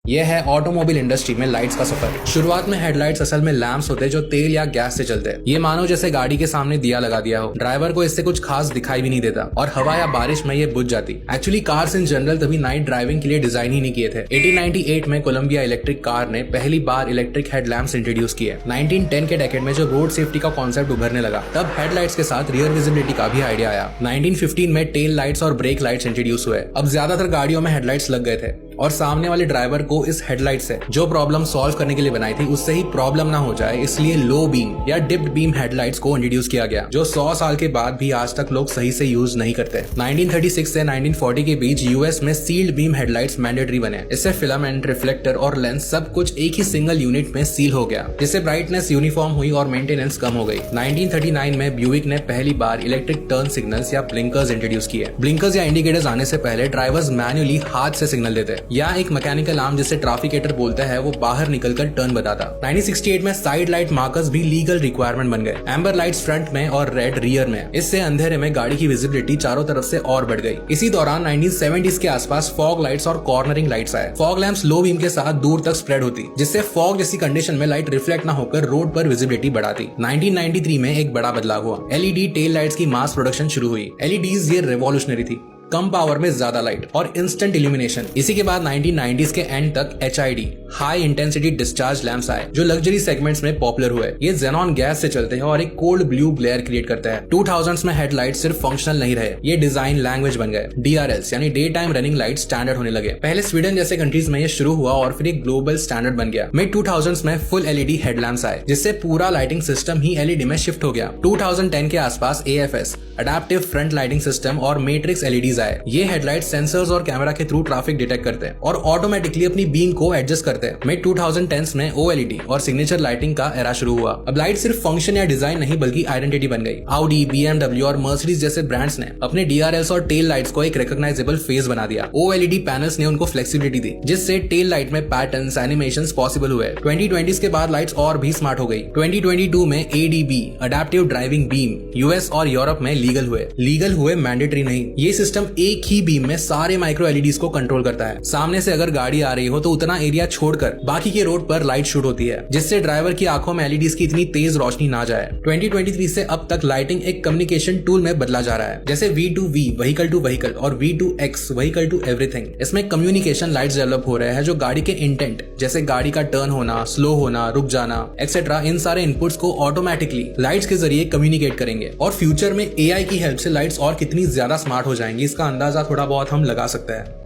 यह है automobile industry में लाइट्स का सफर। शुरुआत में हेडलाइट्स असल में लैंप्स होते जो तेल या गैस से चलते। ये मानो जैसे गाड़ी के सामने दिया लगा दिया हो। ड्राइवर को इससे कुछ खास दिखाई भी नहीं देता और हवा या बारिश में ये बुझ जाती। एक्चुअली कार्स इन जनरल तभी नाइट ड्राइविंग के लिए डिजाइन ही नहीं किए थे। 1898 में कोलंबिया इलेक्ट्रिक कार ने पहली बार इलेक्ट्रिक हेडलैम्प्स इंट्रोड्यूस किए। 1910 के डेकेड में जब रोड सेफ्टी का कॉन्सेप्ट उभरने लगा तब हेडलाइट्स के साथ रियर विजिबिलिटी का भी आइडिया आया। 1915 में टेल लाइट्स और ब्रेक लाइट्स इंट्रोड्यूस हुए। अब ज्यादातर गाड़ियों में हेडलाइट्स लग गए थे और सामने वाले ड्राइवर को इस हेडलाइट से जो प्रॉब्लम सॉल्व करने के लिए बनाई थी उससे ही प्रॉब्लम ना हो जाए, इसलिए लो बीम या डिप्ड बीम हेडलाइट्स को इंट्रोड्यूस किया गया, जो 100 साल के बाद भी आज तक लोग सही से यूज नहीं करते। 1936 से 1940 के बीच यूएस में सील्ड बीम हेडलाइट्स मैंडेटरी बने। इससे फिलामेंट, रिफ्लेक्टर और लेंस सब कुछ एक ही सिंगल यूनिट में सील हो गया, जिससे ब्राइटनेस यूनिफॉर्म हुई और मेंटेनेंस कम हो गई। 1939 में ब्यूइक ने पहली बार इलेक्ट्रिक टर्न सिग्नल्स या ब्लिंकर्स इंट्रोड्यूस किए। ब्लिंकर्स या इंडिकेटर्स आने से पहले ड्राइवर्स मैन्युअली हाथ से सिग्नल देते या एक मैकेनिकल आर्म जिसे ट्रैफिकेटर बोलते हैं वो बाहर निकलकर टर्न बताता। 1968 में साइड लाइट मार्कर्स भी लीगल रिक्वायरमेंट बन गए। एम्बर लाइट्स फ्रंट में और रेड रियर में। इससे अंधेरे में गाड़ी की विजिबिलिटी चारों तरफ से और बढ़ गई। इसी दौरान 1970s के आसपास फॉग लाइट्स और कॉर्नरिंग लाइट्स आए। फॉग लैंप्स लो बीम के साथ दूर तक स्प्रेड होती, जिससे फॉग जैसी कंडीशन में लाइट रिफ्लेक्ट ना होकर रोड पर विजिबिलिटी बढ़ाती। 1993 में एक बड़ा बदलाव हुआ। एलईडी टेल लाइट्स की मास प्रोडक्शन शुरू हुई। एलईडीज ये रेवोल्यूशनरी थी, कम पावर में ज्यादा लाइट और इंस्टेंट इल्यूमिनेशन। इसी के बाद 1990s के एंड तक HID high intensity discharge lamps आए, जो लग्जरी सेगमेंट्स में पॉपुलर हुए। ये जेनॉन गैस से चलते हैं और एक कोल्ड ब्लू ग्लेयर क्रिएट करते हैं। 2000s में हेडलाइट सिर्फ फंक्शनल नहीं रहे, ये डिजाइन लैंग्वेज बन गए। DRLs यानी day time running light standard होने लगे। पहले स्वीडन जैसे कंट्रीज में ये शुरू हुआ और फिर एक ग्लोबल स्टैंडर्ड बन गया। मिड 2000s में फुल LED हेडलैम्प्स आए, जिससे पूरा लाइटिंग सिस्टम ही LED में शिफ्ट हो गया। 2010 के आसपास AFS adaptive front lighting system और मैट्रिक्स LEDs आए। ये हेडलाइट सेंसर्स और कैमरा के थ्रू ट्रैफिक डिटेक्ट करते हैं और ऑटोमेटिकली अपनी बीम को एडजस्ट करते हैं। मिड 2010s में OLED और सिग्नेचर लाइटिंग का एरा शुरू हुआ। अब लाइट सिर्फ फंक्शन या डिजाइन नहीं बल्कि आइडेंटिटी बन गई। Audi, BMW और Mercedes जैसे ब्रांड्स ने अपने DRLs और टेल लाइट्स को एक रिकॉग्नाइजेबल फेस बना दिया। OLED पैनल्स ने उनको फ्लेक्सिबिलिटी दी, जिससे टेल लाइट में पैटर्न्स, एनिमेशंस पॉसिबल हुए। 2020s के बाद लाइट्स और भी स्मार्ट हो गई। 2022 में ADB adaptive driving beam US और यूरोप में लीगल हुए मैंडेटरी नहीं। ये सिस्टम एक ही बीम में सारे माइक्रो LEDs को कंट्रोल करता है। सामने से अगर गाड़ी आ रही हो तो उतना एरिया छोड़कर बाकी के रोड पर लाइट शूट होती है, जिससे ड्राइवर की आंखों में LEDs की इतनी तेज रोशनी ना जाए। 2023 से अब तक लाइटिंग एक कम्युनिकेशन टूल में बदला जा रहा है, जैसे V2V व्हीकल टू व्हीकल और V2X व्हीकल टू एवरीथिंग। इसमें कम्युनिकेशन लाइट्स डेवलप हो रहे हैं जो गाड़ी के इंटेंट, जैसे गाड़ी का टर्न होना, स्लो होना, रुक जाना एक्सेट्रा, इन सारे इनपुट्स को ऑटोमेटिकली लाइट्स के जरिए कम्युनिकेट करेंगे। और फ्यूचर में AI की हेल्प से लाइट्स और कितनी ज्यादा स्मार्ट हो जाएंगी, इसका अंदाजा थोड़ा बहुत हम लगा सकते हैं।